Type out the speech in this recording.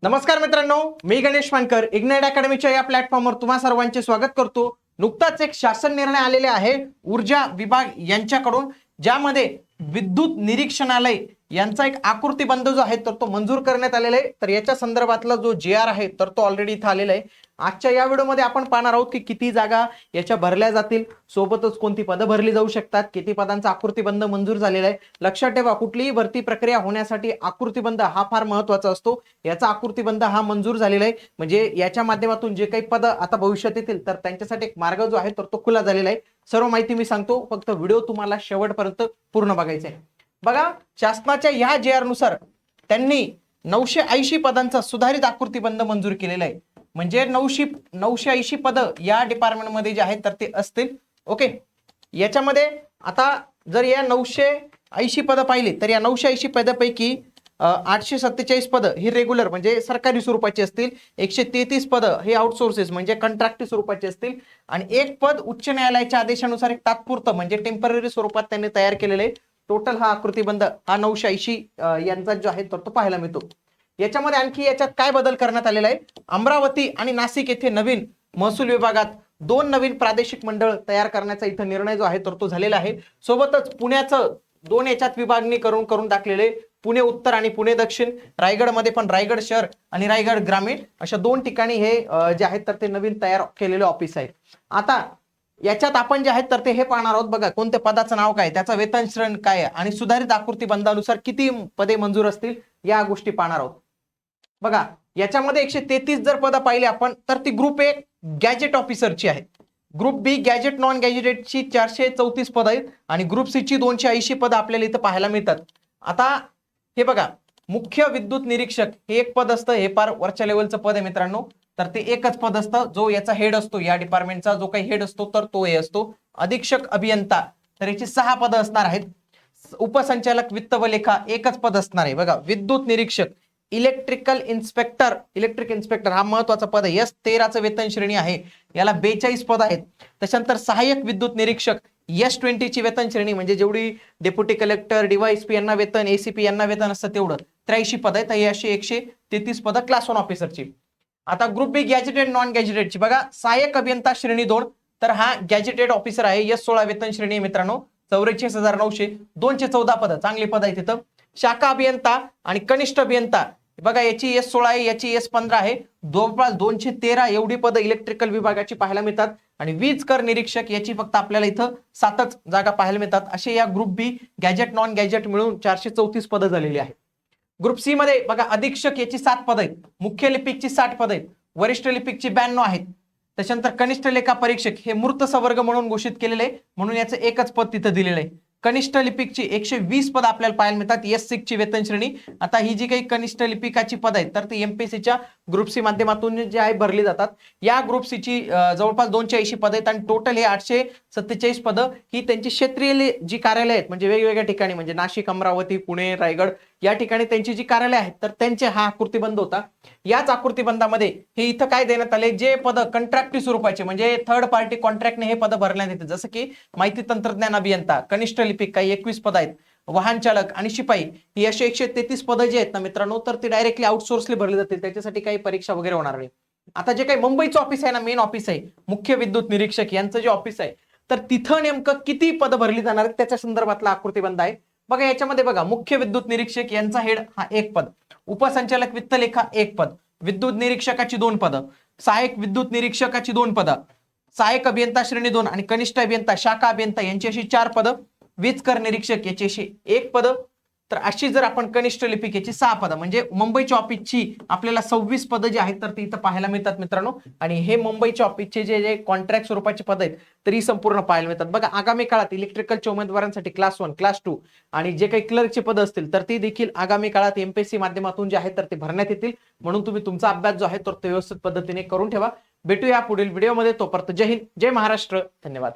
नमस्कार मित्रांनो, मी गणेश मानकर इग्नाइट अकॅडमीच्या या प्लॅटफॉर्मवर तुम्हा सर्वांचे स्वागत करतो। नुकताच एक शासन निर्णय आलेले आहे ऊर्जा विभाग यांच्याकडून, ज्यामध्ये विद्युत निरीक्षणालय यांचा एक आकृतीबंध जो आहे तर तो मंजूर करण्यात आलेला आहे। तर याच्या संदर्भातला जो जीआर आहे तर तो ऑलरेडी इथे आलेला आहे। आजच्या या व्हिडिओमध्ये आपण पाहणार आहोत की किती जागा याच्या भरल्या जातील, सोबतच कोणती पदं भरली जाऊ शकतात, किती पदांचा आकृतीबंध मंजूर झालेला आहे। लक्षात ठेवा, कुठलीही भरती प्रक्रिया होण्यासाठी आकृतीबंध हा फार महत्त्वाचा असतो। याचा आकृतीबंध हा मंजूर झालेला आहे, म्हणजे याच्या माध्यमातून जे काही पद आता भविष्यात येतील तर त्यांच्यासाठी एक मार्ग जो आहे तर तो खुला झालेला आहे। सर्व माहिती मी सांगतो, फक्त व्हिडिओ तुम्हाला शेवटपर्यंत पूर्ण बघायचा आहे। बघा, शासनाच्या या जीआर नुसार त्यांनी 980 पदांचा सुधारित आकृतीबंध मंजूर केलेला आहे। म्हणजे 980 पद या डिपार्टमेंट मध्ये जे आहेत तर ते असतील। ओके, याच्यामध्ये आता जर या 980 पद पाहिली तर या 980 पदापैकी 847 पद ही रेग्युलर म्हणजे सरकारी स्वरूपाची असतील, 133 पद हे आउटसोर्सेस म्हणजे कंत्राटी स्वरूपाचे असतील, आणि एक पद उच्च न्यायालयाच्या आदेशानुसार एक तात्पुरतं म्हणजे टेम्पररी स्वरूपात त्यांनी तयार केलेले आहे। टोटल हा आकृतीबंध हा 980 यांचा जो आहे तर तो पाहायला मिळतो। याच्यामध्ये आणखी याच्यात काय बदल करण्यात आलेला आहे, अमरावती आणि नाशिक येथे नवीन महसूल विभागात 2 नवीन प्रादेशिक मंडळ तयार करण्याचा इथं निर्णय जो आहे तर तो झालेला आहे। सोबतच पुण्याचं 2 याच्यात विभागणी करून टाकलेले, पुणे उत्तर आणि पुणे दक्षिण, रायगडमध्ये पण रायगड शहर आणि रायगड ग्रामीण अशा 2 ठिकाणी हे जे आहेत तर ते नवीन तयार केलेले ऑफिस आहे। आता याच्यात आपण जे आहेत तर ते हे पाहणार आहोत, बघा कोणत्या पदाचं नाव काय, त्याचा वेतन श्रेणी काय आहे आणि सुधारित आकृतीबंधानुसार किती पदे मंजूर असतील या गोष्टी पाहणार आहोत। बघा, याच्यामध्ये 133 जर पदं पाहिली आपण तर ती ग्रुप ए गॅजेट ऑफिसरची आहेत, ग्रुप बी गॅजेट नॉन गॅजेटेडची 434 पद आहेत आणि ग्रुप सी ची 280 पद आपल्याला इथं पाहायला मिळतात। आता हे बघा, मुख्य विद्युत निरीक्षक हे एक पद असतं, हे फार वरच्या लेवलचं पद आहे मित्रांनो। तर ते एकच पद असतं, जो याचा हेड असतो, या डिपार्टमेंटचा जो काही हेड असतो तर तो हे असतो। अधीक्षक अभियंता तर याची 6 पदं असणार आहेत। उपसंचालक वित्त व लेखा एकच पद असणार आहे। बघा, विद्युत निरीक्षक, इलेक्ट्रिक इन्स्पेक्टर हा महत्वाचा पद आहे। S13चं वेतन श्रेणी आहे, याला 42 पद आहेत। त्याच्यानंतर सहाय्यक विद्युत निरीक्षक S20 ची वेतन श्रेणी म्हणजे जेवढी डेप्युटी कलेक्टर, डीवायएसपी यांना वेतन, एसीपी यांना वेतन असतं तेवढं 83 पद आहेत। ही अशी 133 पद क्लास 1 ऑफिसरची। आता ग्रुप बी गॅजेटेड नॉन गॅजेटेडची बघा, सहाय्यक अभियंता श्रेणी 2 तर हा गॅजेटेड ऑफिसर आहे, S16 वेतन श्रेणी आहे मित्रांनो, 44,900, 214 पद चांगली पद आहेत तिथं। शाखा अभियंता आणि कनिष्ठ अभियंता बघा, याची S16 आहे, याची S15 आहे, जवळपास 213 एवढी पद इलेक्ट्रिकल विभागाची पाहायला मिळतात। आणि वीज कर निरीक्षक याची फक्त आपल्याला इथं 7च जागा पाहायला मिळतात। असे या ग्रुप बी गॅजेट नॉन गॅजेट मिळून 434 पद झालेली आहेत। ग्रुप सी मध्ये बघा, अधीक्षक याची 7 पद आहेत, मुख्य लिपिकची 60 पद आहेत, वरिष्ठ लिपिकची 92 आहेत। त्याच्यानंतर कनिष्ठ लेखा परीक्षक हे मूर्त संवर्ग म्हणून घोषित केलेले आहे, म्हणून याचं एकच पद तिथं दिलेलं आहे। कनिष्ठ लिपिकची 120 पद आपल्याला पाहायला मिळतात, S6 ची वेतन श्रेणी। आता ही जी काही कनिष्ठ लिपिकाची पद आहेत तर ती एमपीएससीच्या ग्रुप सी माध्यमातून जे आहे भरली जातात। या ग्रुप सी ची जवळपास 280 पद आहेत आणि टोटल हे 847 पद ही त्यांची क्षेत्रीय जी कार्यालय आहेत म्हणजे वेगवेगळ्या ठिकाणी म्हणजे नाशिक, अमरावती, पुणे, रायगड या ठिकाणी त्यांची जी कार्यालय आहेत तर त्यांचे हा आकृतीबंध होता। याच आकृतीबंधामध्ये हे इथं काय देण्यात आले, जे पद कंत्राटी स्वरूपाचे म्हणजे थर्ड पार्टी कॉन्ट्रॅक्टने हे पद भरण्यात येते, जसं की माहिती तंत्रज्ञान अभियंता, कनिष्ठ लिपिक काही 21 पद आहेत, वाहन चालक आणि शिपाई ही अशी 133 पद जी आहेत ना मित्रांनो तर ती डायरेक्टली आउटसोर्सली भरली जातील, त्याच्यासाठी काही परीक्षा वगैरे होणार नाही। आता जे काही मुंबईचं ऑफिस आहे ना, मेन ऑफिस आहे मुख्य विद्युत निरीक्षक यांचं जे ऑफिस आहे तर तिथं नेमकं किती पद भरली जाणार आहेत त्याच्या संदर्भातला आकृतीबंध आहे। बघा, याच्यामध्ये बघा, मुख्य विद्युत निरीक्षक यांचा हेड हा 1 पद, उपसंचालक वित्त लेखा 1 पद, विद्युत निरीक्षकाची 2 पद, सहाय्यक विद्युत निरीक्षकाची 2 पद, सहाय्यक अभियंता श्रेणी 2 आणि कनिष्ठ अभियंता, शाखा अभियंता यांची अशी 4 पद, वीज कर निरीक्षक याची अशी 1 पद। तर अशी जर आपण कनिष्ठ लिपिक याची 6 पद म्हणजे मुंबईच्या ऑफिसची आपल्याला 26 पद जी आहेत तर ती इथं पाहायला मिळतात मित्रांनो। आणि हे मुंबईच्या ऑफिसचे जे कॉन्ट्रॅक्ट स्वरूपाची पद आहेत तरी संपूर्ण पाहायला मिळतात। बघा, आगामी काळात इलेक्ट्रिकलच्या उमेदवारांसाठी क्लास 1, क्लास 2 आणि जे काही क्लर्कचे पद असतील तर ती देखील आगामी काळात एमपीएससी माध्यमातून जे आहेत तर ते भरण्यात येतील, म्हणून तुम्ही तुमचा अभ्यास जो आहे तर तो व्यवस्थित पद्धतीने करून ठेवा। भेटूया पुढील व्हिडिओमध्ये, तोपर्यंत जय हिंद, जय महाराष्ट्र, धन्यवाद।